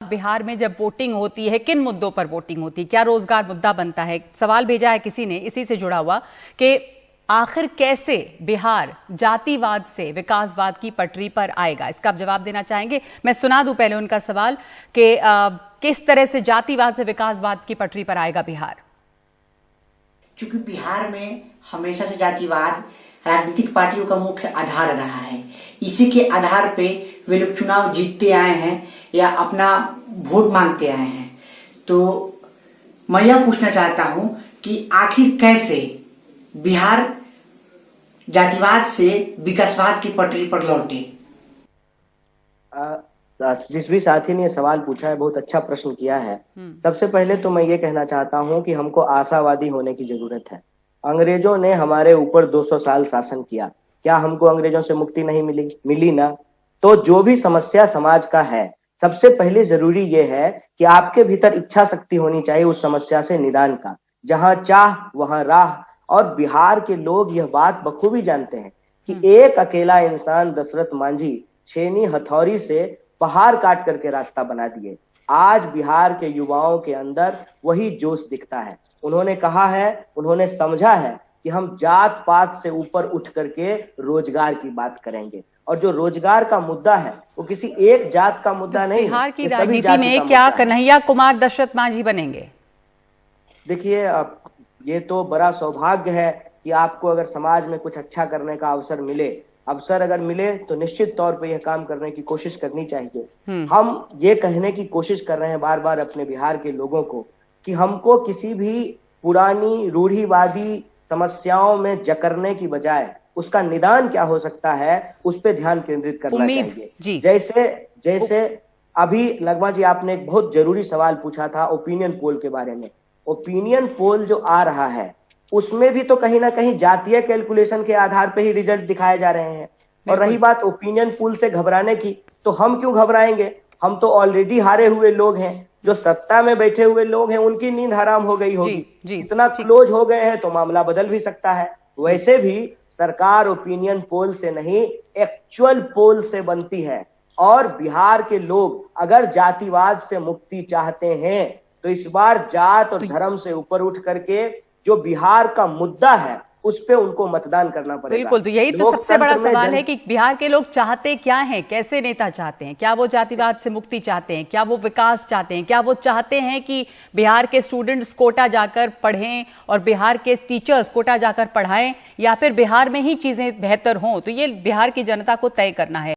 बिहार में जब वोटिंग होती है, किन मुद्दों पर वोटिंग होती है? क्या रोजगार मुद्दा बनता है? सवाल भेजा है किसी ने इसी से जुड़ा हुआ कि आखिर कैसे बिहार जातिवाद से विकासवाद की पटरी पर आएगा? इसका आप जवाब देना चाहेंगे? मैं सुना दूं पहले उनका सवाल कि किस तरह से जातिवाद से विकासवाद की पटरी पर आएगा बिहार। चूंकि बिहार में हमेशा से जातिवाद राजनीतिक पार्टियों का मुख्य आधार रहा है, इसी के आधार पे वे लोग चुनाव जीतते आए हैं या अपना वोट मांगते आए हैं। तो मैं यह पूछना चाहता हूं कि आखिर कैसे बिहार जातिवाद से विकासवाद की पटरी पर लौटे। जिस भी साथी ने सवाल पूछा है, बहुत अच्छा प्रश्न किया है। सबसे पहले तो मैं ये कहना चाहता हूं कि हमको आशावादी होने की जरूरत है। अंग्रेजों ने हमारे ऊपर 200 साल शासन किया, क्या हमको अंग्रेजों से मुक्ति नहीं मिली ना? तो जो भी समस्या समाज का है, सबसे पहले जरूरी ये है कि आपके भीतर इच्छा शक्ति होनी चाहिए उस समस्या से निदान का। जहां चाह वहां राह। और बिहार के लोग यह बात बखूबी जानते हैं कि एक अकेला इंसान दशरथ मांझी छेनी हथौड़ी से पहाड़ काट करके रास्ता बना दिए। आज बिहार के युवाओं के अंदर वही जोश दिखता है। उन्होंने कहा है, उन्होंने समझा है कि हम जात पात से ऊपर उठ करके रोजगार की बात करेंगे। और जो रोजगार का मुद्दा है वो किसी एक जात का मुद्दा नहीं। बिहार की राजनीति में क्या कन्हैया कुमार दशरथ मांझी बनेंगे? देखिए, ये तो बड़ा सौभाग्य है कि आपको अगर समाज में कुछ अच्छा करने का अवसर अगर मिले तो निश्चित तौर पे यह काम करने की कोशिश करनी चाहिए। हम ये कहने की कोशिश कर रहे हैं बार बार अपने बिहार के लोगों को कि हमको किसी भी पुरानी रूढ़िवादी समस्याओं में जकड़ने की बजाय उसका निदान क्या हो सकता है उस पर ध्यान केंद्रित करना चाहिए। जैसे अभी लगमा जी, आपने एक बहुत जरूरी सवाल पूछा था ओपिनियन पोल के बारे में। ओपिनियन पोल जो आ रहा है उसमें भी तो कहीं ना कहीं जातीय कैलकुलेशन के आधार पर ही रिजल्ट दिखाए जा रहे हैं। और रही बात ओपिनियन पोल से घबराने की, तो हम क्यों घबराएंगे? हम तो ऑलरेडी हारे हुए लोग हैं। जो सत्ता में बैठे हुए लोग हैं उनकी नींद हराम हो गई होगी। इतना क्लोज हो गए हैं तो मामला बदल भी सकता है। वैसे भी सरकार ओपिनियन पोल से नहीं, एक्चुअल पोल से बनती है। और बिहार के लोग अगर जातिवाद से मुक्ति चाहते हैं तो इस बार जात और धर्म से ऊपर उठ करके जो बिहार का मुद्दा है उस पे उनको मतदान करना पड़ेगा। बिल्कुल, तो यही तो सबसे बड़ा सवाल है कि बिहार के लोग चाहते क्या हैं, कैसे नेता चाहते हैं? क्या वो जातिवाद से मुक्ति चाहते हैं? क्या वो विकास चाहते हैं? क्या वो चाहते हैं कि बिहार के स्टूडेंट्स कोटा जाकर पढ़ें और बिहार के टीचर्स कोटा जाकर पढ़ाएं, या फिर बिहार में ही चीजें बेहतर हों? तो ये बिहार की जनता को तय करना है।